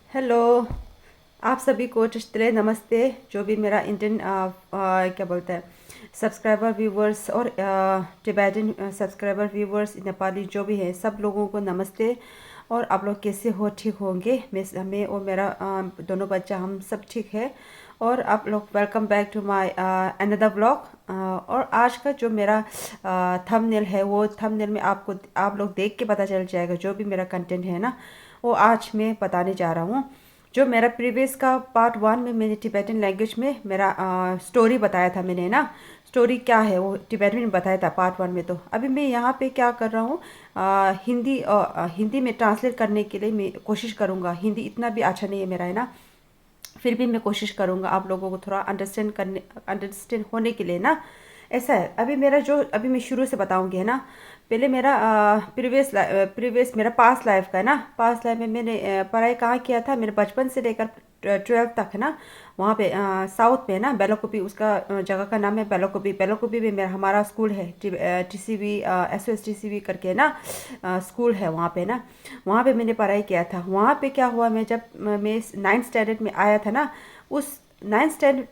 Hello. आप सभी को चश्तरे नमस्ते। जो भी मेरा इंडियन क्या बोलते हैं सब्सक्राइबर व्यूवर्स और टिबेटन सब्सक्राइबर व्यूवर्स नेपाली जो भी है सब लोगों को नमस्ते। और आप लोग कैसे हो? ठीक होंगे। मैं और मेरा दोनों बच्चा हम सब ठीक है। और आप लोग welcome back to my another blog. और आज का जो मेरा थंबनेल है वो थंबनेल में आपको आप लोग देख के पता चल जाएगा जो भी मेरा कंटेंट है ना वो आज मैं बताने जा रहा हूँ। जो मेरा प्रीवियस का पार्ट 1 में मैंने टिबेटन लैंग्वेज में मेरा स्टोरी बताया था मैंने ना। स्टोरी क्या है वो टिबेटन में बताया था पार्ट 1 में। तो अभी मैं यहाँ पे क्या कर रहा हूँ, हिंदी में ट्रांसलेट करने के लिए मैं कोशिश करूँगा। हिंदी इतना भी अच्छा नहीं है मेरा है ना, फिर भी मैं कोशिश करूँगा आप लोगों को थोड़ा अंडरस्टैंड होने के लिए ना। ऐसा है। अभी मेरा जो अभी मैं शुरू से बताऊंगी है ना। पहले मेरा प्रीवियस मेरा पास्ट लाइफ का है ना। पास्ट लाइफ में मैंने पढ़ाई कहाँ किया था, मेरे बचपन से लेकर 12th तक है ना। वहाँ पे साउथ में है ना, बेलोकुपी उसका जगह का नाम है बेलोकुपी। बेलोकुपी में मेरा हमारा स्कूल है, TCB SOS TCB करके है ना स्कूल है वहाँ पे ना। वहाँ पे मैंने पढ़ाई किया था। वहाँ पे क्या हुआ, मैं जब मैं 9th स्टैंडर्ड में आया था ना, उस 9th स्टैंडर्ड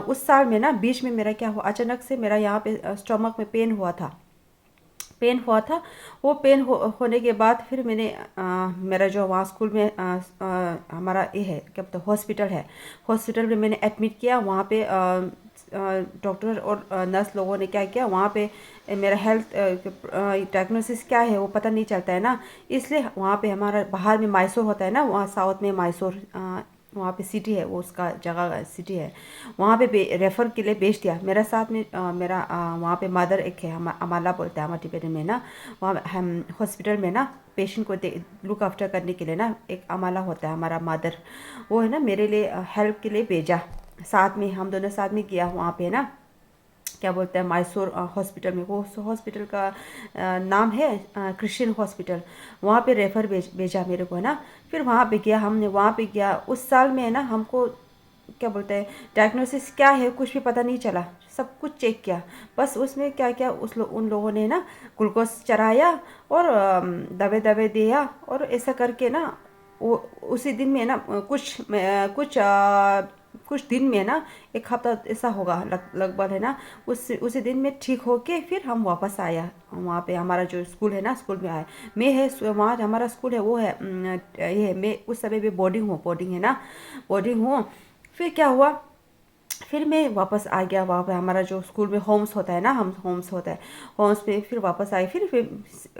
उस साल में ना बीच में मेरा क्या हुआ, अचानक से मेरा यहाँ पे स्टमक में पेन हुआ था। वो होने के बाद फिर मैंने मेरा जो वहाँ स्कूल में हमारा ये है क्या बोलते हॉस्पिटल है, हॉस्पिटल में मैंने एडमिट किया। वहाँ पे डॉक्टर और नर्स लोगों ने क्या किया वहाँ पे मेरा हेल्थ डायग्नोसिस क्या है वो पता नहीं चलता है ना। इसलिए वहाँ पे हमारा बाहर में मैसूर होता है ना, वहाँ साउथ में मैसूर वहाँ पे सिटी है, वो उसका जगह सिटी है। वहाँ पे रेफ़र के लिए भेज दिया। मेरा साथ में मेरा वहाँ पे मदर एक है, हम अमाला बोलते हैं हमारे टिबेटन में ना। वहाँ हम हॉस्पिटल में ना पेशेंट को लुक आफ्टर करने के लिए ना एक अमाला होता है हमारा मदर, वो है ना मेरे लिए हेल्प के लिए भेजा। साथ में हम दोनों साथ में गया वहाँ पे ना क्या बोलते हैं मैसूर हॉस्पिटल में। वो हॉस्पिटल का नाम है क्रिश्चियन हॉस्पिटल। वहाँ पे रेफ़र भेजा मेरे को है ना। फिर वहाँ पे गया, हमने वहाँ पे गया उस साल में है ना। हमको क्या बोलते हैं डायग्नोसिस क्या है कुछ भी पता नहीं चला। सब कुछ चेक किया, बस उसमें क्या क्या उन लोगों ने ना ग्लूकोज चढ़ाया और दवे दवे दिया और ऐसा करके ना वो उसी दिन में ना कुछ दिन में ना एक हफ्ता ऐसा होगा लगभग है ना। उसी दिन में ठीक होके फिर हम वापस आया वहाँ पे। हमारा जो स्कूल है ना स्कूल में आया मैं है। वहाँ हमारा स्कूल है वो है ये है। मैं उस समय भी बोर्डिंग है ना, बोर्डिंग हूँ। फिर क्या हुआ, फिर मैं वापस आ गया वहाँ पे। हमारा जो स्कूल में होम्स होता है ना, हम होम्स होता है, होम्स पे फिर वापस आई। फिर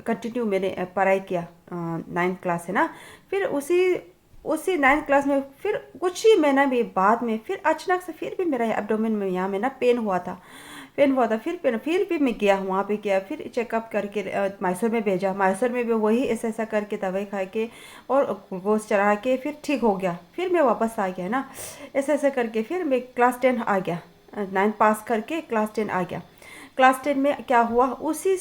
कंटिन्यू मैंने पढ़ाई किया 9th क्लास है ना। फिर उसी उसी 9th क्लास में फिर कुछ ही महीना भी बाद में फिर अचानक से फिर भी मेरा एब्डोमेन में यहाँ में ना पेन हुआ था। फिर भी मैं गया वहाँ पे गया, फिर चेकअप करके मैसूर में भेजा। मैसूर में भी वही ऐसा ऐसा करके दवाई खा के और ग्लूकोज चढ़ा के फिर ठीक हो गया। फिर मैं वापस आ गया ना, ऐसा ऐसा करके फिर मैं क्लास 10 आ गया। 9th पास करके क्लास 10 आ गया। क्लास 10 में क्या हुआ, उसी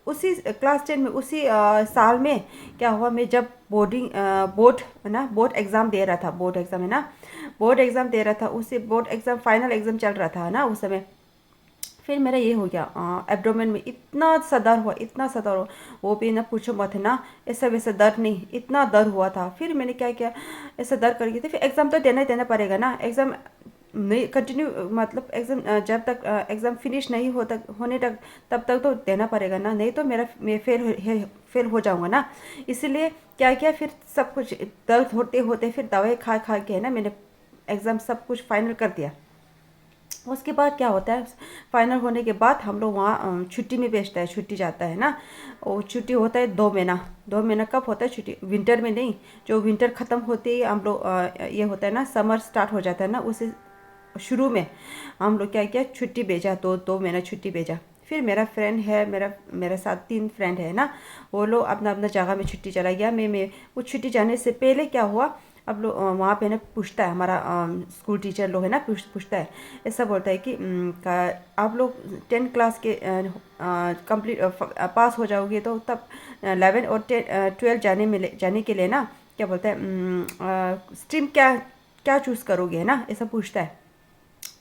क्लास 10 में उसी साल में क्या हुआ, मैं जब बोर्ड है ना, बोर्ड एग्ज़ाम दे रहा था, बोर्ड एग्ज़ाम है ना, बोर्ड एग्ज़ाम दे रहा था। उसी बोर्ड एग्ज़ाम फाइनल एग्ज़ाम चल रहा था ना उस समय। फिर मेरा ये हो गया एब्डोमेन में इतना सा दर्द हुआ, इतना सा दर्द हुआ, वो भी ना पूछो मत है ना। ऐसा वैसा दर्द नहीं, इतना दर्द हुआ था। फिर मैंने क्या किया, ऐसा दर्द करके थे फिर एग्ज़ाम तो देना ही देना पड़ेगा ना। एग्ज़ाम नहीं कंटिन्यू मतलब एग्ज़ाम जब तक एग्ज़ाम फिनिश नहीं होता होने तक तब तक तो देना पड़ेगा ना, नहीं तो मैं फेल हो जाऊँगा ना। इसीलिए क्या किया, फिर सब कुछ दर्द होते होते फिर दवाई खा खा के है ना मैंने एग्ज़ाम सब कुछ फाइनल कर दिया। उसके बाद क्या होता है, फाइनल होने के बाद हम लोग वहाँ छुट्टी में भेजता है, छुट्टी जाता है ना। वो छुट्टी होता है 2 महीना। 2 महीना कब होता है छुट्टी, विंटर में नहीं। जो विंटर ख़त्म होते ही हम लोग ये होता है ना समर स्टार्ट हो जाता है ना, उसे शुरू में हम लोग क्या किया छुट्टी भेजा, 2 महीना छुट्टी भेजा। फिर मेरा फ्रेंड है, मेरे साथ 3 फ्रेंड है ना, वो लोग अपना अपना जगह में छुट्टी चला गया। मैं वो छुट्टी जाने से पहले क्या हुआ, अब लोग वहाँ पे ना पूछता है हमारा स्कूल टीचर लोग है ना, पूछता है, ऐसा बोलता है कि आप लोग 10th क्लास के कंप्लीट पास हो जाओगे तो तब 11 और 12 जाने के लिए ना क्या बोलता है स्ट्रीम क्या क्या चूज़ करोगे है ना, ऐसा पूछता है।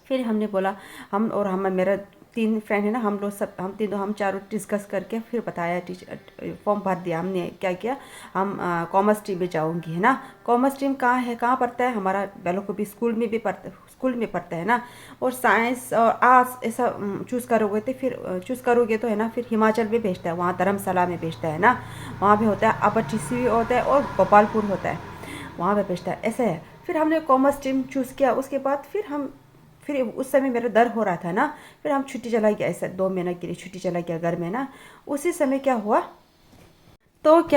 फिर हमने बोला हम और हम मेरा 3 फ्रेंड है ना, हम लोग सब, हम तीनों, हम चारों डिस्कस करके फिर बताया, टीचर फॉर्म भर दिया हमने। क्या किया, हम कॉमर्स स्ट्रीम में जाऊंगी, है ना। कॉमर्स स्ट्रीम कहाँ है, कहाँ पढ़ता है, हमारा बैलों को भी स्कूल में भी पढ़ता, स्कूल में पढ़ता है ना। और साइंस और आर्ट्स ऐसा चूज़ करोगे तो फिर चूज़ करोगे तो है ना, फिर हिमाचल में भेजता है, वहाँ धर्मशाला में भेजता है ना। वहाँ पे होता है अपर टीसी होता है और गोपालपुर होता है, वहाँ पे भेजता है, ऐसे है। फिर हमने कॉमर्स स्ट्रीम चूज़ किया। उसके बाद फिर उस समय मेरा दर्द हो रहा था ना, फिर हम छुट्टी चला गया, ऐसा 2 महीने के लिए छुट्टी चला गया घर में ना। उसी समय क्या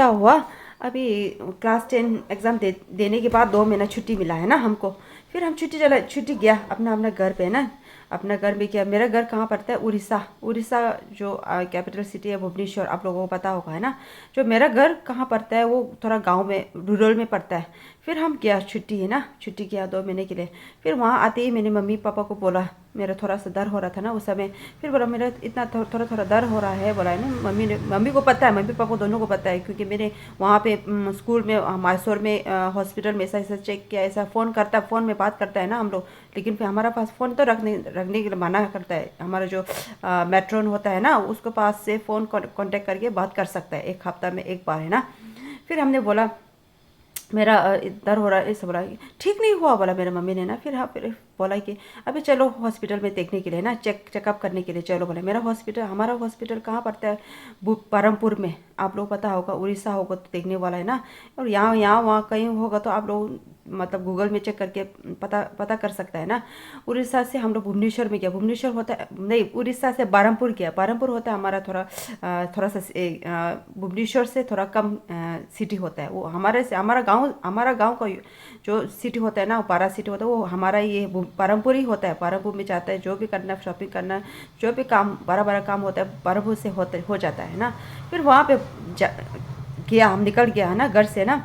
हुआ, अभी क्लास 10 एग्ज़ाम देने के बाद 2 महीना छुट्टी मिला है ना हमको। फिर हम छुट्टी गया अपना अपना घर पे ना, अपना घर में किया। मेरा घर कहाँ पड़ता है, उड़ीसा। उड़ीसा जो कैपिटल सिटी है भुवनेश्वर, आप लोगों को पता होगा, है ना। जो मेरा घर कहाँ पड़ता है वो थोड़ा गांव में, रूरल में पड़ता है। फिर हम गया, छुट्टी है ना, छुट्टी किया 2 महीने के लिए। फिर वहाँ आते ही मैंने मम्मी पापा को बोला, मेरा थोड़ा सा दर्द हो रहा था ना उस समय। फिर बोला मेरा इतना थोड़ा थोड़ा दर्द हो रहा है, बोला है ना। मम्मी को पता है, मम्मी पापा दोनों को पता है, क्योंकि मैंने वहाँ पे स्कूल में, मैसूर में हॉस्पिटल में ऐसा ऐसा चेक किया, ऐसा फ़ोन करता है, फ़ोन में बात करता है ना हम लोग। लेकिन फिर हमारा पास फ़ोन तो रखने के लिए मना करता है। हमारा जो मेट्रोन होता है ना, उसके पास से फ़ोन कांटेक्ट करके बात कर सकता है, 1 हफ्ता में 1 बार, है ना। फिर हमने बोला मेरा दर्द हो रहा है, ऐसा बोला। ठीक नहीं हुआ बोला मेरे मम्मी ने ना। फिर हाँ, फिर बोला कि अभी चलो हॉस्पिटल में देखने के लिए ना, चेकअप करने के लिए चलो, बोला। हमारा हॉस्पिटल कहाँ पड़ता है, परमपुर में। आप लोग पता होगा, उड़ीसा होगा तो देखने वाला है ना। और यहाँ वहाँ कहीं होगा तो आप लोग मतलब गूगल में चेक करके पता पता कर सकता है ना। उड़ीसा से हम लोग भुवनेश्वर में गया, भुवनेश्वर होता है नहीं, उड़ीसा से बारमपुर गया। बारमपुर होता है हमारा थोड़ा सा भुवनेश्वर से थोड़ा कम सिटी होता है वो। हमारा गांव का जो सिटी होता है ना, पारा सिटी होता है, वो हमारा ये पारमपुर ही होता है। पारमपुर में जाता है, जो भी करना, शॉपिंग करना, जो भी काम बड़ा बड़ा काम होता है, पारमपुर से हो जाता है ना। फिर वहाँ पे गया, हम निकल गया है ना घर से ना।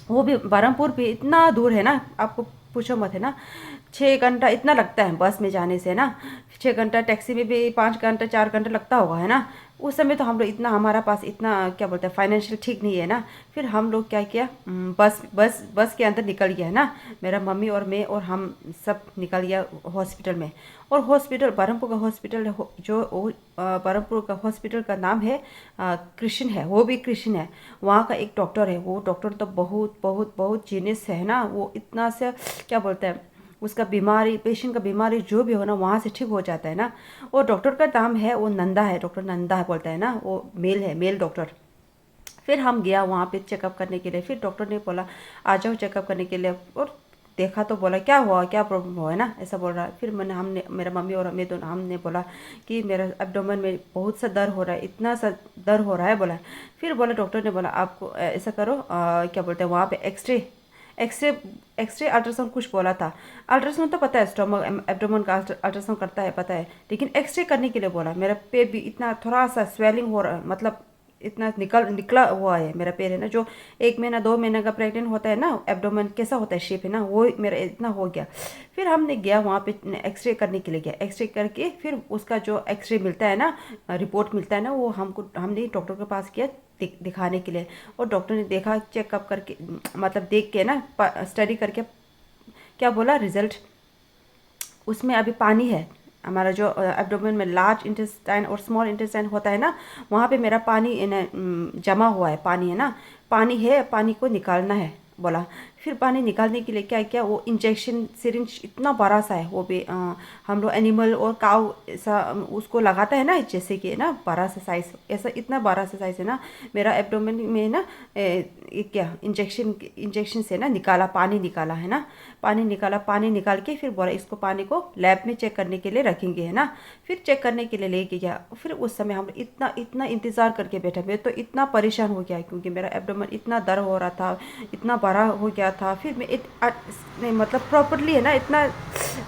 वो भी बरहमपुर भी इतना दूर है ना, आपको पूछो मत, है ना। 6 घंटा इतना लगता है बस में जाने से ना। 6 घंटा, टैक्सी में भी 5 घंटा 4 घंटा लगता होगा, है ना। उस समय तो हम लोग इतना, हमारा पास इतना क्या बोलते हैं, फाइनेंशियल ठीक नहीं है ना। फिर हम लोग क्या किया, बस के अंदर निकल गया है ना। मेरा मम्मी और मैं और हम सब निकल गया हॉस्पिटल में। और हॉस्पिटल बरहमपुर का हॉस्पिटल बरहमपुर का हॉस्पिटल का नाम है कृष्ण है, वो भी कृष्ण है। वहाँ का एक डॉक्टर है, वो डॉक्टर तो बहुत बहुत बहुत जीनियस है ना। वो इतना से क्या बोलते हैं, उसका बीमारी, पेशेंट का बीमारी जो भी हो ना, वहाँ से ठीक हो जाता है ना। और डॉक्टर का नाम है, वो नंदा है, डॉक्टर नंदा है बोलता है ना, वो मेल डॉक्टर। फिर हम गया वहाँ पे चेकअप करने के लिए। फिर डॉक्टर ने बोला आ जाओ चेकअप करने के लिए। और देखा तो बोला क्या हुआ, क्या प्रॉब्लम हुआ, है ना, ऐसा बोल रहा है। फिर हमने, मेरा मम्मी और मैं दोनों, हमने बोला कि मेरा एब्डोमेन में बहुत सा दर्द हो रहा है, इतना सा दर्द हो रहा है, बोला। फिर बोला, डॉक्टर ने बोला आपको ऐसा करो, क्या बोलते हैं वहाँ पे एक्सरे एक्सरे एक्सरे अल्ट्रासाउंड कुछ बोला था। अल्ट्रासाउंड तो पता है, स्टोमक एब्डोमेन का अल्ट्रासाउंड करता है, पता है। लेकिन एक्सरे करने के लिए बोला। मेरा पेट भी इतना थोड़ा सा स्वेलिंग हो रहा है, मतलब इतना निकला हुआ है मेरा पैर, है ना। जो 1 महीना 2 महीना का प्रेग्नेंट होता है ना, एब्डोमेन कैसा होता है शेप, है ना, वो मेरा इतना हो गया। फिर हमने गया वहाँ पे एक्सरे करने के लिए गया। एक्सरे करके फिर उसका जो एक्सरे मिलता है ना, रिपोर्ट मिलता है ना, वो हमने डॉक्टर के पास किया दिखाने के लिए। और डॉक्टर ने देखा, चेकअप करके, मतलब देख के ना, स्टडी करके क्या बोला, रिजल्ट उसमें अभी पानी है। हमारा जो एब्डोमेन में लार्ज इंटेस्टाइन और स्मॉल इंटेस्टाइन होता है ना, वहाँ पे मेरा पानी जमा हुआ है, पानी है ना, पानी है, पानी को निकालना है, बोला। फिर पानी निकालने के लिए क्या किया, वो इंजेक्शन सिरिंज इतना बड़ा सा है, वो भी हम लोग एनिमल और काउ ऐसा उसको लगाता है ना, जैसे कि ना बड़ा सा साइज, ऐसा इतना बड़ा सा साइज है ना। मेरा एब्डोमेन में ना क्या इंजेक्शन से ना पानी निकाला है ना, पानी निकाल के फिर बोला इसको, पानी को लैब में चेक करने के लिए रखेंगे, है ना। फिर चेक करने के लिए लेके गया। फिर उस समय हम इतना इतना इंतज़ार करके बैठा। मैं तो इतना परेशान हो गया, क्योंकि मेरा एब्डोमेन इतना दर्द हो रहा था, इतना बड़ा हो गया था। फिर मैं नहीं, मतलब प्रॉपरली है ना, इतना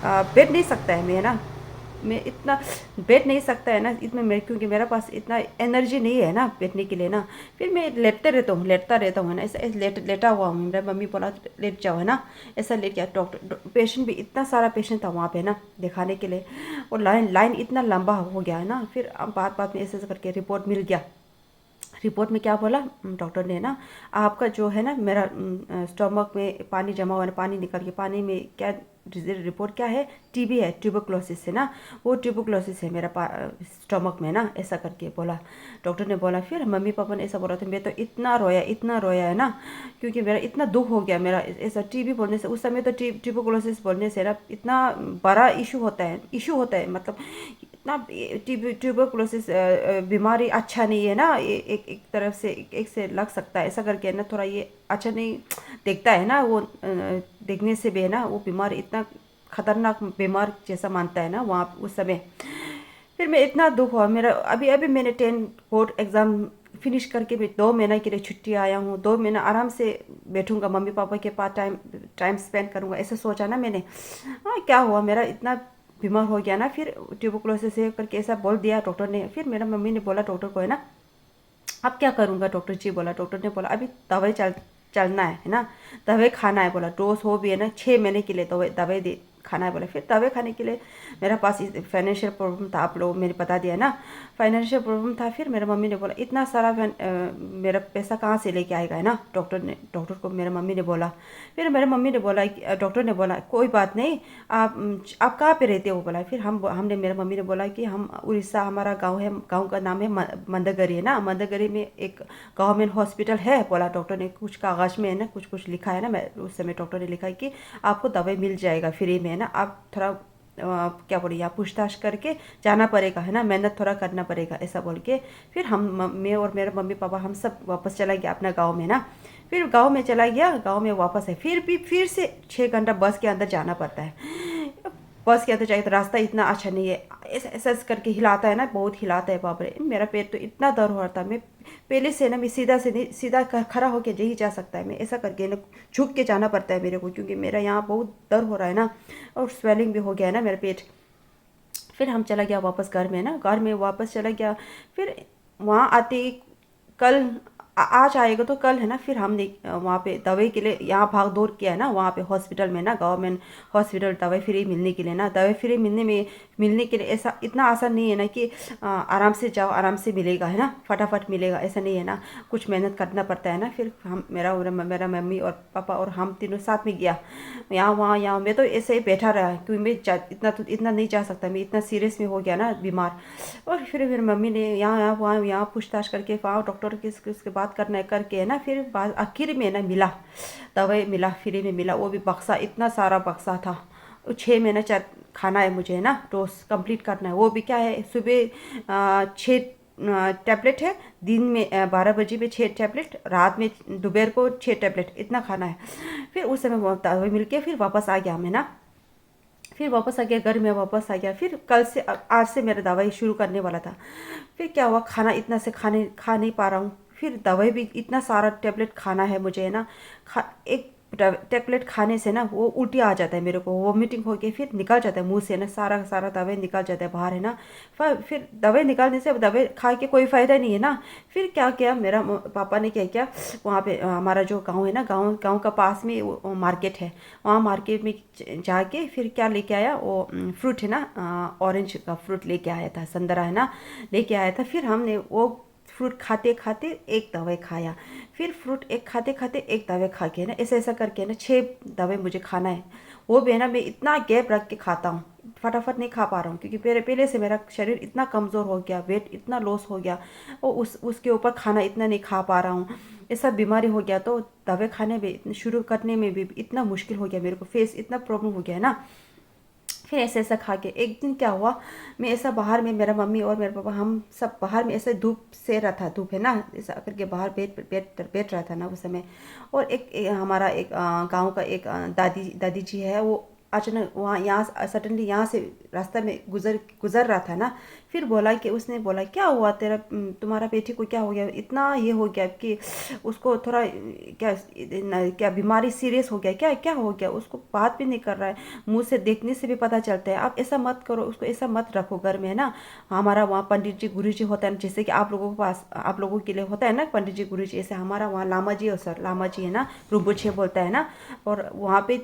बैठ नहीं सकता है मैं, है ना। मैं इतना बैठ नहीं सकता है ना, इतना मेरे, क्योंकि मेरे पास इतना एनर्जी नहीं है ना बैठने के लिए ना। फिर मैं लेटता रहता हूँ ना, ऐसा लेटा हुआ हूँ। मेरा मम्मी बोला लेट जाओ, है ना, ऐसा लेट गया। डॉक्टर पेशेंट भी इतना सारा पेशेंट था वहाँ पे ना दिखाने के लिए, और लाइन इतना लंबा हो गया है ना। फिर बात में ऐसे करके रिपोर्ट मिल गया। रिपोर्ट में क्या बोला डॉक्टर ने ना, आपका जो है ना, मेरा स्टमक में पानी जमा हुआ है, पानी निकल के पानी में क्या रिपोर्ट क्या है, टीबी है, ट्यूबरक्लोसिस है ना, वो ट्यूबरक्लोसिस है मेरा स्टमक में ना, ऐसा करके बोला डॉक्टर ने बोला। फिर मम्मी पापा ने ऐसा बोला था, मैं तो इतना रोया है ना, क्योंकि मेरा इतना दुख हो गया। मेरा ऐसा टीबी बोलने से, उस समय तो ट्यूबरक्लोसिस बोलने से ना इतना बड़ा इशू होता है, मतलब इतना ट्यूबरक्लोसिस बीमारी अच्छा नहीं है ना, एक तरफ से एक से लग सकता है, ऐसा करके ना थोड़ा ये अच्छा नहीं देखता है ना, वो देखने से भी है ना, वो बीमार इतना खतरनाक बीमार जैसा मानता है ना वहाँ उस समय। फिर मैं इतना दुख हुआ मेरा। अभी अभी मैंने 10 बोर्ड एग्ज़ाम फिनिश करके भी 2 महीना के लिए छुट्टी आया हूँ। 2 महीना आराम से बैठूंगा, मम्मी पापा के पास टाइम स्पेंड करूँगा, ऐसा सोचा ना मैंने। हाँ, क्या हुआ, मेरा इतना बीमार हो गया ना, फिर ट्यूबरक्लोसिस है करके ऐसा बोल दिया डॉक्टर ने। फिर मेरा मम्मी ने बोला डॉक्टर को, है ना, अब क्या करूँगा, डॉक्टर जी बोला। डॉक्टर ने बोला अभी दवाई चलना है ना, दवाई खाना है बोला, डोज हो भी है ना 6 महीने के लिए दवाई दे खाना है बोला। फिर दवाई खाने के लिए मेरा पास फाइनेंशियल प्रॉब्लम था, आप लोग मैंने बता दिया ना, फाइनेंशियल प्रॉब्लम था। फिर मेरा मम्मी ने बोला इतना सारा मेरा पैसा कहाँ से लेके आएगा, है ना, डॉक्टर को मेरा मम्मी ने बोला। फिर मेरे मम्मी ने बोला, डॉक्टर ने बोला कोई बात नहीं, आप कहाँ पे रहते हो बोला। फिर हमने मेरे मम्मी ने बोला कि हम उड़ीसा, हमारा गांव है, गांव का नाम है मंदगरी, है ना, मंदगरी में एक गवर्नमेंट हॉस्पिटल है बोला। डॉक्टर ने कुछ कागज में है ना कुछ लिखा है ना, मैं उस समय डॉक्टर ने लिखा है कि आपको दवाई मिल जाएगा फ्री में, है ना, आप थोड़ा क्या बोले, यहाँ पूछताछ करके जाना पड़ेगा, है ना, मेहनत थोड़ा करना पड़ेगा, ऐसा बोल के। फिर मैं और मेरे मम्मी पापा हम सब वापस चला गया अपना गाँव में ना। फिर गाँव में चला गया, गाँव में वापस है, फिर से 6 घंटा बस के अंदर जाना पड़ता है। बस के अंदर जाए तो रास्ता इतना अच्छा नहीं है, ऐसा ऐसा करके हिलाता है ना, बहुत हिलाता है, बाप रे, मेरा पेट तो इतना दर्द हो रहा था। मैं पहले से ना, मैं सीधा खड़ा होके नहीं जा सकता है, मैं ऐसा करके ना झुक के जाना पड़ता है मेरे को, क्योंकि मेरा यहाँ बहुत दर्द हो रहा है ना, और स्वेलिंग भी हो गया है ना मेरा पेट। फिर हम चला गया वापस घर में ना, घर में वापस चला गया। फिर वहाँ आते ही कल आज आएगा तो कल, है ना, फिर हमने वहाँ पे दवाई के लिए यहाँ भाग दौड़ किया है ना, वहाँ पे हॉस्पिटल में ना, गवर्नमेंट हॉस्पिटल, दवाई फ्री मिलने के लिए ना, दवाई फ्री मिलने के लिए ऐसा इतना आसान नहीं है ना कि आराम से जाओ आराम से मिलेगा, है ना, फटाफट मिलेगा, ऐसा नहीं है ना, कुछ मेहनत करना पड़ता है ना। फिर हम मेरा मम्मी और पापा और हम तीनों साथ में गया यहाँ मैं तो ऐसे ही बैठा रहा, क्योंकि मैं इतना नहीं जा सकता, मैं इतना सीरियस में हो गया ना बीमार। और फिर मम्मी ने यहाँ पूछताछ करके वहाँ डॉक्टर किसके बात करना है करके, है ना, फिर आखिर में ना मिला, दवाई मिला, फ्री में मिला, वो भी बक्सा, इतना सारा बक्सा था। 6 महीने खाना है मुझे, है ना, डोज कंप्लीट करना है। वो भी क्या है, सुबह 6 टैबलेट है, दिन में 12 बजे में 6 टैबलेट, रात में दोपहर को 6 टैबलेट, इतना खाना है। फिर उस समय दवाई मिल के फिर वापस आ गया मैं ना, फिर वापस आ गया घर में, वापस आ गया। फिर आज से मेरा दवाई शुरू करने वाला था। फिर क्या हुआ, खाना इतना से खा नहीं पा रहा हूँ, फिर दवाई भी इतना सारा टैबलेट खाना है मुझे, है ना, एक टैबलेट खाने से ना वो उल्टी आ जाता है मेरे को, वॉमिटिंग होके फिर निकल जाता है मुंह से ना, सारा सारा दवाई निकल जाता है बाहर, है ना। फिर दवाई निकालने से दवाई खा के कोई फ़ायदा नहीं है ना। फिर क्या किया मेरा पापा ने, क्या किया, वहाँ पे हमारा जो गांव है ना, गांव का पास में मार्केट है, वहाँ मार्केट में जाके फिर क्या लेके आया, वो फ्रूट है ना, ऑरेंज का फ्रूट लेके आया था, संतरा है ना, लेके आया था। फिर हमने वो फ्रूट खाते खाते एक दवाई खाया, फिर फ्रूट एक खाते खाते एक दवाई खा के ना, ऐसा ऐसा करके ना 6 दवाई मुझे खाना है। वो भी है ना, मैं इतना गैप रख के खाता हूँ, फटाफट नहीं खा पा रहा हूँ, क्योंकि पहले से मेरा शरीर इतना कमज़ोर हो गया, वेट इतना लॉस हो गया, और उसके ऊपर खाना इतना नहीं खा पा रहा हूँ, ऐसा बीमारी हो गया। तो दवाई खाने में शुरू करने में भी इतना मुश्किल हो गया मेरे को, फेस इतना प्रॉब्लम हो गया है ना। फिर ऐसे ऐसा खा के एक दिन क्या हुआ, मैं ऐसा बाहर में, मेरा मम्मी और मेरे पापा हम सब बाहर में ऐसे धूप से रहा था, धूप है ना, ऐसा करके बाहर बैठ रहा था ना उस समय। और हमारा एक गांव का एक दादी जी है, वो अचानक यहाँ सडनली यहाँ से रास्ता में गुजर रहा था ना। फिर बोला कि उसने बोला क्या हुआ तुम्हारा बेटी को क्या हो गया, इतना ये हो गया कि उसको थोड़ा क्या बीमारी सीरियस हो गया, क्या क्या हो गया, उसको बात भी नहीं कर रहा है, मुंह से देखने से भी पता चलता है। आप ऐसा मत करो, उसको ऐसा मत रखो घर में, है ना। हमारा वहाँ पंडित जी गुरु जी होता है ना, जैसे कि आप लोगों के पास, आप लोगों के लिए होता है ना पंडित जी गुरु जी, ऐसे हमारा वहाँ लामा जी, और सर लामा जी है ना, रुबुछे बोलता है ना। और वहाँ पे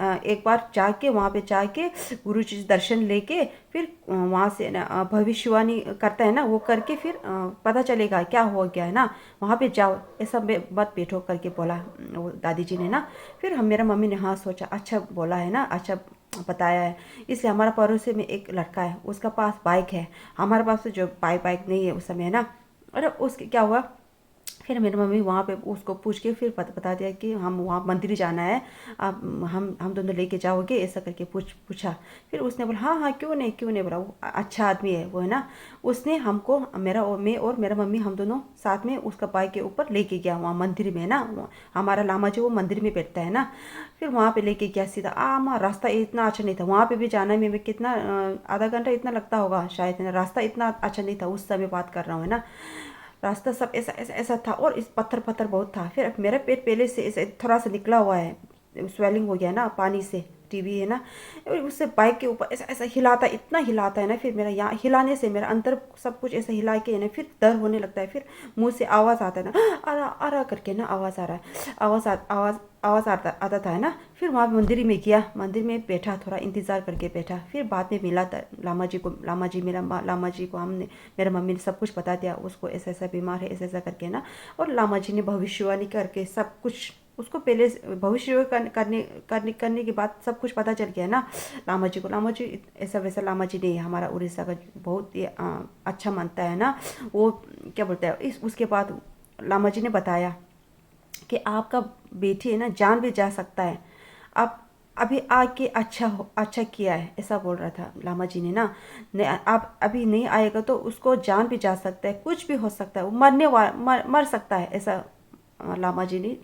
एक बार जाके वहाँ पे जाके गुरु जी से दर्शन लेके फिर वहाँ से ना भविष्यवाणी करता है ना, वो करके फिर पता चलेगा क्या हो गया है ना, वहाँ पे जाओ, ऐसा मत बैठो करके बोला वो दादी जी ने ना। फिर हम मेरा मम्मी ने हाँ सोचा, अच्छा बोला है ना, अच्छा बताया है। इसलिए हमारा पड़ोसी में एक लड़का है, उसका पास बाइक है, हमारे पास तो जो बाइक नहीं है उस समय है ना। अरे उसके क्या हुआ, फिर मेरी मम्मी वहाँ पे उसको पूछ के फिर बता दिया कि हम वहाँ मंदिर जाना है, आप हम दोनों लेके जाओगे, ऐसा करके पूछा। फिर उसने बोला हाँ हाँ क्यों नहीं बोला, वो अच्छा आदमी है वो है ना। उसने हमको मेरा और मैं और मेरा मम्मी हम दोनों साथ में उसका बाइक के ऊपर लेके गया वहाँ मंदिर में ना, हमारा लामा जी वो मंदिर में बैठता है ना। फिर वहाँ पे लेके गया सीधा, वहाँ रास्ता इतना अच्छा नहीं था, वहाँ पे भी जाने में कितना आधा घंटा इतना लगता होगा शायद, रास्ता इतना अच्छा नहीं था उस समय बात कर रहा हूँ है ना। रास्ता सब ऐसा ऐसा ऐसा था और इस पत्थर पत्थर बहुत था। फिर मेरा पेट पहले से ऐसे थोड़ा सा निकला हुआ है, स्वेलिंग हो गया ना पानी से, टीबी है ना। और उससे बाइक के ऊपर ऐसा ऐसा हिलाता, इतना हिलाता है ना, फिर मेरा यहाँ हिलाने से मेरा अंदर सब कुछ ऐसा हिला के है ना, फिर दर्द होने लगता है। फिर मुंह से आवाज़ आता है ना, अरा अरा करके ना आवाज़ आ रहा है, आवाज़ आता था है ना। फिर वहाँ मंदिर में गया, मंदिर में बैठा, थोड़ा इंतज़ार करके बैठा। फिर बाद में मिला लामा जी को, लामा जी को हमने, मेरा मम्मी ने सब कुछ बता दिया उसको, ऐसा ऐसा बीमार है ऐसा ऐसा करके ना। और लामा जी ने भविष्यवाणी करके सब कुछ उसको पहले भविष्य करने के बाद सब कुछ पता चल गया ना लामा जी को। लामा जी ऐसा वैसा लामा जी नहीं है, हमारा उड़ीसा का बहुत ही अच्छा मानता है ना वो, क्या बोलता है इस। उसके बाद लामा जी ने बताया कि आपका बेटी है ना जान भी जा सकता है, आप अभी आके अच्छा किया है, ऐसा बोल रहा था लामा जी ने ना। आप अभी नहीं आएगा तो उसको जान भी जा सकता है, कुछ भी हो सकता है, वो मर सकता है, ऐसा लामा जी ने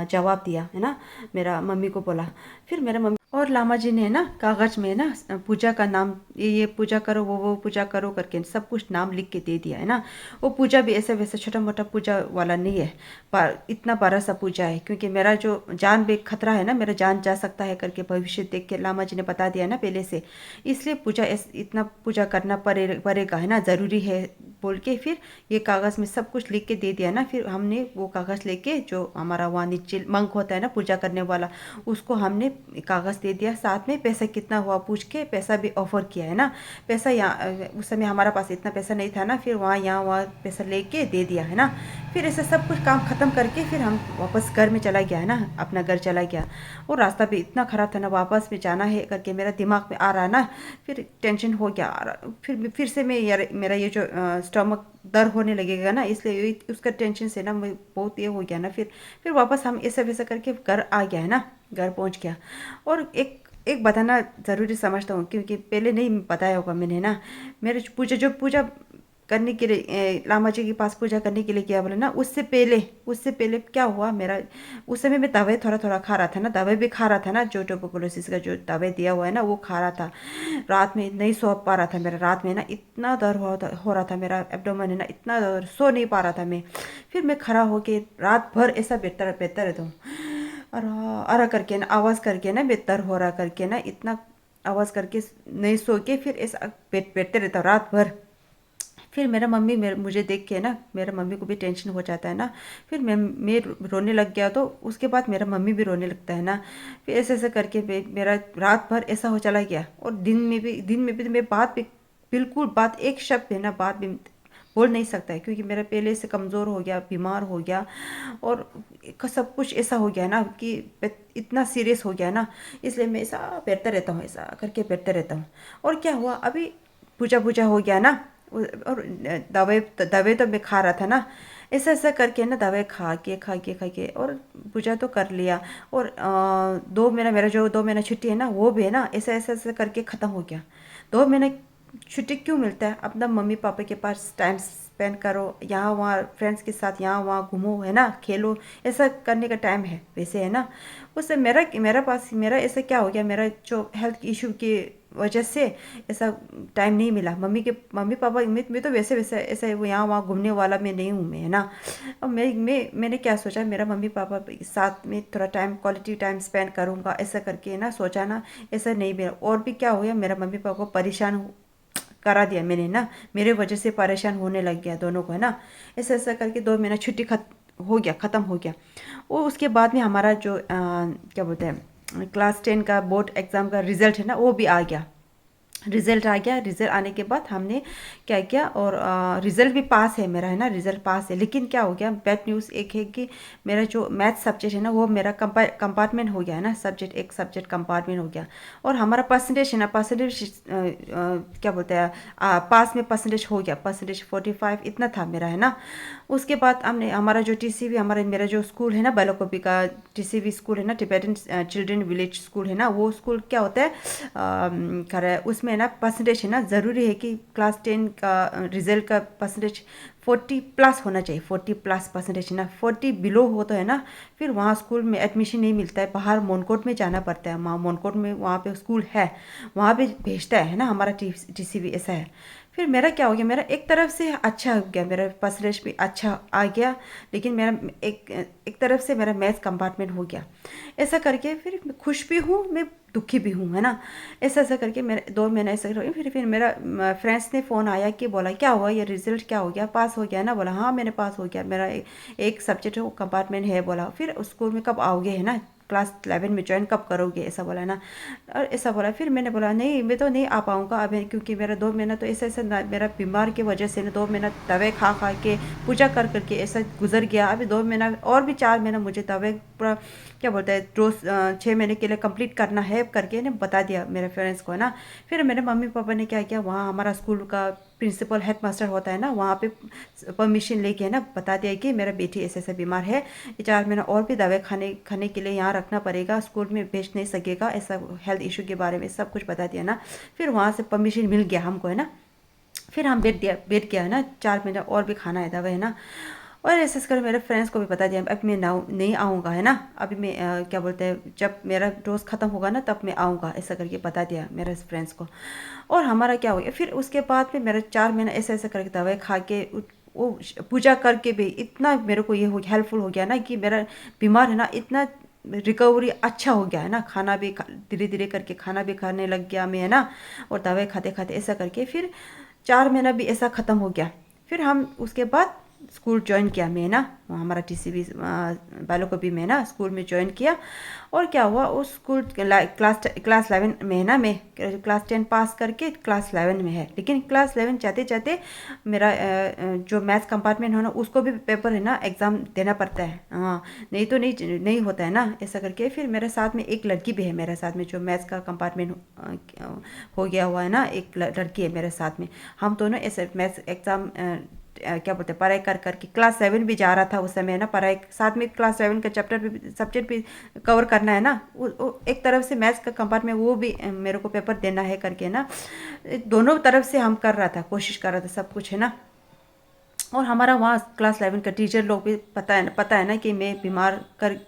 जवाब दिया है ना, मेरा मम्मी को बोला। फिर मेरा मम्मी और लामा जी ने ना कागज में ना पूजा का नाम, ये पूजा करो, वो पूजा करो करके सब कुछ नाम लिख के दे दिया है ना। वो पूजा भी ऐसे वैसे छोटा मोटा पूजा वाला नहीं है, पर इतना बड़ा सा पूजा है, क्योंकि मेरा जो जान भी खतरा है ना, मेरा जान जा सकता है करके भविष्य देख के लामा जी ने बता दिया ना पहले से। इसलिए इतना पूजा करना पड़ेगा है ना, ज़रूरी है बोल के फिर ये कागज़ में सब कुछ लिख के दे दिया ना। फिर हमने वो कागज़ लेके, जो हमारा वहाँ नीचे मंक होता है ना पूजा करने वाला, उसको हमने कागज़ दे दिया, साथ में पैसा कितना हुआ पूछ के पैसा भी ऑफर किया है ना। पैसा यहाँ उस समय हमारा पास इतना पैसा नहीं था ना, फिर वहाँ पैसा लेके दे दिया है ना। फिर ऐसे सब कुछ काम ख़त्म करके फिर हम वापस घर में चला गया है ना, अपना घर चला गया। और रास्ता भी इतना ख़राब था ना, वापस भी जाना है करके मेरा दिमाग में आ रहा है ना, फिर टेंशन हो गया। फिर से मैं यार मेरा ये जो स्टमक दर्द होने लगेगा ना, इसलिए उसका टेंशन से ना मैं बहुत ये हो गया ना। फिर वापस हम ऐसा वैसा करके घर आ गया है ना, घर पहुंच गया। और एक बताना ज़रूरी समझता हूँ, क्योंकि पहले नहीं बताया होगा मैंने ना। मेरे पूजा करने के लिए लामा जी के पास पूजा करने के लिए किया बोले ना, उससे पहले क्या हुआ मेरा, उस समय मैं दवाई थोड़ा थोड़ा खा रहा था ना, दवाई भी खा रहा था ना, जो ट्यूबरकुलोसिस का जो दवाई दिया हुआ है ना वो खा रहा था। रात में नहीं सो पा रहा था, मेरा रात में ना इतना दर्द हो रहा था, मेरा एब्डोमेन है ना इतना दर्द, सो नहीं पा रहा था मैं। फिर मैं खड़ा होके रात भर ऐसा बेहतर बेहतर रहता हूँ, और अरा करके ना आवाज़ करके ना बेहतर हो रहा करके ना, इतना आवाज़ करके नहीं सो के फिर ऐसा बैठते रहता हूँ रात भर। फिर मेरा मम्मी मुझे देख के ना, मेरा मम्मी को भी टेंशन हो जाता है ना। फिर मैं रोने लग गया, तो उसके बाद मेरा मम्मी भी रोने लगता है ना। फिर ऐसे ऐसे करके मेरा रात भर ऐसा हो चला गया। और दिन में भी तो मैं बात भी, बिल्कुल बात एक शब्द है ना बात भी बोल नहीं सकता है, क्योंकि मेरा पहले से कमज़ोर हो गया, बीमार हो गया, और सब कुछ ऐसा हो गया ना कि इतना सीरियस हो गया ना। इसलिए मैं ऐसा बैठता रहता हूँ, ऐसा करके बैठता रहता हूँ। और क्या हुआ, अभी पूजा पूजा हो गया ना, और दवाई तो मैं खा रहा था ना, ऐसा ऐसा करके ना दवाई खा के और पूजा तो कर लिया। और 2 महीना छुट्टी है ना, वो भी है ना ऐसा ऐसा ऐसा करके ख़त्म हो गया। 2 महीने छुट्टी क्यों मिलता है, अपना मम्मी पापा के पास टाइम स्पेंड करो, यहाँ वहाँ फ्रेंड्स के साथ यहाँ वहाँ घूमो है ना, खेलो, ऐसा करने का टाइम है वैसे है ना। उससे मेरा ऐसा क्या हो गया, मेरा जो हेल्थ इशू की वजह से ऐसा टाइम नहीं मिला। मम्मी पापा मैं तो वैसे वैसे ऐसे वो यहाँ वहाँ घूमने वाला मैं नहीं हूँ मैं है ना। और मैंने क्या सोचा, मेरा मम्मी पापा के साथ में थोड़ा टाइम क्वालिटी टाइम स्पेंड करूँगा ऐसा करके ना सोचा ना, ऐसा नहीं मेरा। और भी क्या हो गया, मेरा मम्मी पापा को परेशान करा दिया मैंने ना, मेरे वजह से परेशान होने लग गया दोनों को है ना। ऐसा ऐसा करके 2 महीना छुट्टी ख़त्म हो गया। वो उसके बाद में हमारा जो क्या बोलते हैं क्लास 10 का बोर्ड एग्ज़ाम का रिज़ल्ट है ना, वो भी आ गया। रिज़ल्ट आ गया। रिज़ल्ट आने के बाद हमने क्या किया, और रिज़ल्ट भी पास है मेरा, है ना, रिज़ल्ट पास है। लेकिन क्या हो गया, बैड न्यूज़ एक है कि मेरा जो मैथ सब्जेक्ट है ना, वो मेरा कंपार्टमेंट हो गया है ना, एक सब्जेक्ट कंपार्टमेंट हो गया। और हमारा परसेंटेज है ना, परसेंटेज क्या बोलते हैं, पास में परसेंटेज हो गया, परसेंटेज 45 इतना था मेरा, है ना। उसके बाद हमने हमारा जो टीसीवी, मेरा जो स्कूल है ना, बालाकोपी का टीसीवी स्कूल है ना, टिबेटन चिल्ड्रन विलेज स्कूल है ना, वो स्कूल क्या होता है, उसमें ना परसेंटेज है ना, ज़रूरी है कि क्लास 10 का रिजल्ट का परसेंटेज 40 प्लस होना चाहिए। 40 प्लस परसेंटेज है ना, 40 बिलो हो तो है ना, फिर वहाँ स्कूल में एडमिशन नहीं मिलता है, बाहर मोनकोट में जाना पड़ता है। वहाँ मोनकोट में वहाँ पे स्कूल है, वहाँ पे भेजता है ना हमारा टीसीवी, ऐसा है। फिर मेरा क्या हो गया, मेरा एक तरफ से अच्छा हो गया, मेरा परसेंटेज भी अच्छा आ गया, लेकिन मेरा एक तरफ से मेरा मैथ्स कंपार्टमेंट हो गया। ऐसा करके फिर मैं खुश भी हूँ, मैं दुखी भी हूँ, है ना। ऐसा ऐसा करके मेरे 2 महीने ऐसा फिर मेरा फ्रेंड्स ने फ़ोन आया कि बोला क्या हुआ, ये रिज़ल्ट क्या हो गया, पास हो गया ना। बोला हाँ मैंने पास हो गया, मेरा एक सब्जेक्ट है वो कंपार्टमेंट है। बोला फिर स्कूल में कब आओगे, है ना, क्लास 11 में ज्वाइन कब करोगे, ऐसा बोला ना। और ऐसा बोला, फिर मैंने बोला नहीं, मैं तो नहीं आ पाऊँगा अभी, क्योंकि मेरा 2 महीना तो ऐसा ऐसा मेरा बीमार की वजह से ना 2 महीना दवाई खा खा के, पूजा कर करके ऐसा गुजर गया। अभी 2 महीना और भी 4 महीना मुझे दवाई पूरा क्या बोलते हैं, रोज़ 6 महीने के लिए कंप्लीट करना है करके ने बता दिया मेरे पेरेंट्स को, है ना। फिर मेरे मम्मी पापा ने क्या किया, वहाँ हमारा स्कूल का प्रिंसिपल हेड मास्टर होता है ना, वहाँ पे परमिशन लेके है ना बता दिया कि मेरा बेटी ऐसे ऐसे बीमार है, ये 4 महीना और भी दवाई खाने के लिए यहाँ रखना पड़ेगा, स्कूल में भेज नहीं सकेगा, ऐसा हेल्थ इशू के बारे में सब कुछ बता दिया ना। फिर वहाँ से परमिशन मिल गया हमको, है ना। फिर हम बैठ गया है ना, 4 महीना और भी खाना है दवा, है ना। और ऐसे कर मेरे फ्रेंड्स को भी बता दिया अब मैं नहीं आऊँगा, है ना। अभी मैं क्या बोलते हैं, जब मेरा डोज ख़त्म होगा ना तब मैं आऊँगा, ऐसा करके बता दिया मेरे फ्रेंड्स को। और हमारा क्या हो गया, फिर उसके बाद में मेरा 4 महीना ऐसे ऐसे करके दवाई खा के वो पूजा करके भी इतना मेरे को ये हो हेल्पफुल हो गया ना, कि मेरा बीमार है ना, इतना रिकवरी अच्छा हो गया है ना। खाना भी धीरे धीरे करके खाना भी खाने लग गया मैं, है ना। और दवाई खाते खाते ऐसा करके फिर 4 महीना भी ऐसा ख़त्म हो गया। फिर हम उसके बाद स्कूल ज्वाइन किया मैं ना, हमारा टीसीवी बालोकोपी में ना स्कूल में ज्वाइन किया। और क्या हुआ, उस स्कूल क्लास 11 में है ना, मैं क्लास 10 पास करके क्लास 11 में है। लेकिन क्लास 11 जाते जाते मेरा जो मैथ्स कंपार्टमेंट हो ना, उसको भी पेपर है ना एग्ज़ाम देना पड़ता है। हाँ, नहीं तो नहीं होता है ना, ऐसा करके। फिर मेरे साथ में एक लड़की भी है मेरे साथ में, जो मैथ्स का कंपार्टमेंट हो गया हुआ है ना, एक लड़की है मेरे साथ में। हम दोनों ऐसे मैथ्स एग्ज़ाम क्या बोलते हैं, पढ़ाई कर करके क्लास 7 भी जा रहा था उस समय, है ना। पढ़ाई साथ में क्लास 7 का चैप्टर भी सब्जेक्ट भी कवर करना है ना। एक तरफ से मैथ्स का कंपार्टमेंट वो भी मेरे को पेपर देना है करके ना, दोनों तरफ से हम कर रहा था, कोशिश कर रहा था सब कुछ, है ना। और हमारा वहाँ क्लास 11 का टीचर लोग भी पता है ना कि मैं बीमार कर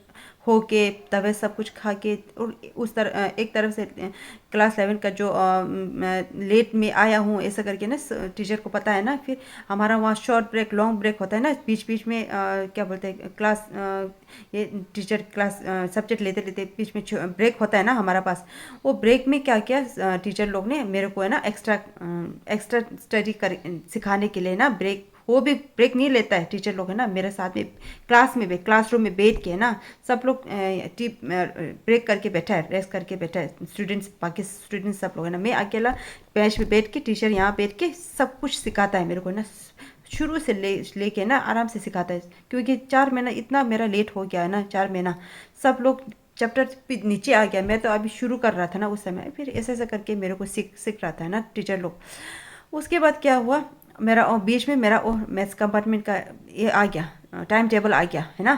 हो के दवाई सब कुछ खा के, और उस तरह एक तरफ से क्लास 11 का जो लेट में आया हूँ, ऐसा करके ना टीचर को पता है ना। फिर हमारा वहाँ शॉर्ट ब्रेक लॉन्ग ब्रेक होता है ना, बीच बीच में क्या बोलते हैं, क्लास ये टीचर क्लास सब्जेक्ट लेते लेते बीच में ब्रेक होता है ना हमारा पास। वो ब्रेक में क्या किया टीचर लोग ने मेरे को, है ना, एक्स्ट्रा स्टडी कर सिखाने के लिए ना, ब्रेक वो भी ब्रेक नहीं लेता है टीचर लोग, है ना। मेरे साथ में क्लासरूम में बैठ के, है ना, सब लोग ब्रेक करके बैठा है, रेस्ट करके बैठा है, स्टूडेंट्स बाकी स्टूडेंट्स सब लोग, है ना। मैं अकेला बेंच पे बैठ के, टीचर यहाँ बैठ के सब कुछ सिखाता है मेरे को ना, शुरू से लेके ना आराम से सिखाता है। क्योंकि 4 महीना इतना मेरा लेट हो गया है ना, 4 महीना सब लोग चैप्टर पे नीचे आ गया, मैं तो अभी शुरू कर रहा था ना उस समय। फिर ऐसे ऐसा करके मेरे को सीख रहा था ना टीचर लोग। उसके बाद क्या हुआ, मेरा बीच में मेरा मैथ्स कंपार्टमेंट का ये आ गया, टाइम टेबल आ गया, है ना।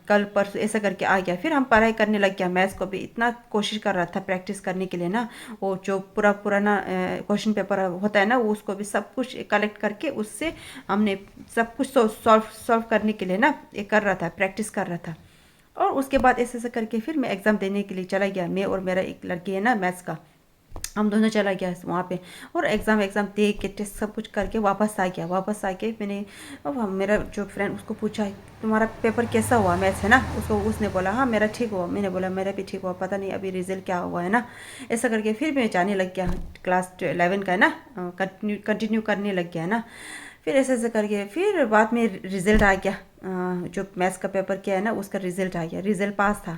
कल परसों ऐसा करके आ गया। फिर हम पढ़ाई करने लग गया, मैथ्स को भी इतना कोशिश कर रहा था प्रैक्टिस करने के लिए ना। वो जो पुराना क्वेश्चन पेपर होता है ना, वो उसको भी सब कुछ कलेक्ट करके उससे हमने सब कुछ सॉल्व करने के लिए ना ये कर रहा था, प्रैक्टिस कर रहा था। और उसके बाद ऐसे ऐसे करके फिर मैं एग्ज़ाम देने के लिए चला गया, मैं और मेरा एक लड़की है ना मैथ्स का, हम दोनों चला गया वहाँ पे। और एग्ज़ाम दे के टेस्ट सब कुछ करके वापस आ गया। वापस आके मैंने अब मेरा जो फ्रेंड उसको पूछा तुम्हारा पेपर कैसा हुआ मैथ्स, है ना। उसने बोला हाँ मेरा ठीक हुआ। मैंने बोला मेरा भी ठीक हुआ, पता नहीं अभी रिजल्ट क्या हुआ, है ना। ऐसा करके फिर मैं जाने लग गया, क्लास 11 का है ना, कंटिन्यू करने लग गया, है ना। फिर ऐसे ऐसे करके फिर बाद में रिज़ल्ट आ गया। जो मैथ्स का पेपर किया है ना उसका रिज़ल्ट आ गया, रिज़ल्ट पास था।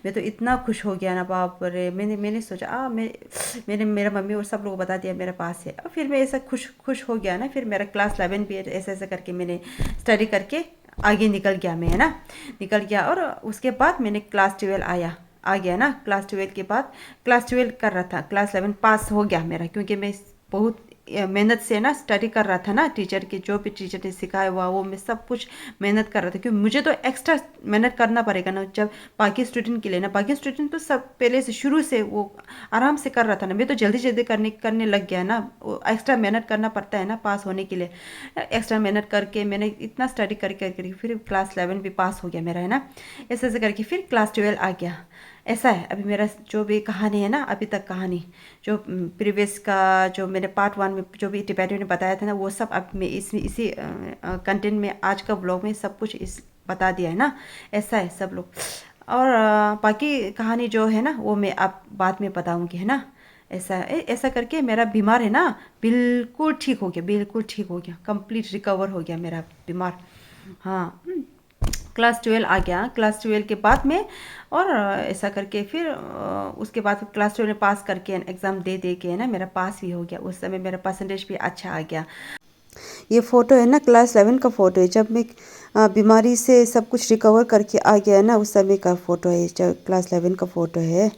मैं तो इतना खुश हो गया ना, बाप रे। मैंने सोचा मैंने मेरा मम्मी और सब लोग बता दिया मेरा पास है। और फिर मैं ऐसा खुश खुश हो गया ना। फिर मेरा क्लास 11 भी ऐसे ऐसे करके मैंने स्टडी करके आगे निकल गया मैं, है ना, निकल गया। और उसके बाद मैंने क्लास 12 आ गया ना। क्लास 12 के बाद क्लास 12 कर रहा था, क्लास 11 पास हो गया मेरा, क्योंकि मैं बहुत मेहनत से ना स्टडी कर रहा था ना। टीचर के जो भी टीचर ने सिखाया हुआ वो मैं सब कुछ मेहनत कर रहा था, क्योंकि मुझे तो एक्स्ट्रा मेहनत करना पड़ेगा ना। जब बाकी स्टूडेंट के लिए ना, बाकी स्टूडेंट तो सब पहले से शुरू से वो आराम से कर रहा था ना। मैं तो जल्दी जल्दी करने लग गया ना। वो एक्स्ट्रा मेहनत करना पड़ता है ना पास होने के लिए। एक्स्ट्रा मेहनत करके मैंने इतना स्टडी करके फिर क्लास 11 भी पास हो गया मेरा, है ना। ऐसे ऐसे करके फिर क्लास 12 आ गया। ऐसा है अभी मेरा जो भी कहानी है ना, अभी तक कहानी जो प्रीवियस का जो मैंने पार्ट 1 में जो भी टिबेटियन ने बताया था ना, वो सब अब मैं इसी कंटेंट में आज का ब्लॉग में सब कुछ इस बता दिया है ना। ऐसा है सब लोग। और बाकी कहानी जो है ना वो मैं अब बाद में बताऊंगी, है ना। ऐसा करके मेरा बीमार है ना बिल्कुल ठीक हो गया, बिल्कुल ठीक हो गया, कंप्लीट रिकवर हो गया मेरा बीमार। हाँ। क्लास 12 आ गया, क्लास 12 के बाद में। और ऐसा करके फिर उसके बाद क्लास 12 में पास करके एग्ज़ाम दे के है ना मेरा पास भी हो गया। उस समय मेरा परसेंटेज भी अच्छा आ गया। ये फ़ोटो है ना क्लास 11 का फ़ोटो है, जब मैं बीमारी से सब कुछ रिकवर करके आ गया है ना, उस समय का फ़ोटो है, जब क्लास 11 का फ़ोटो है।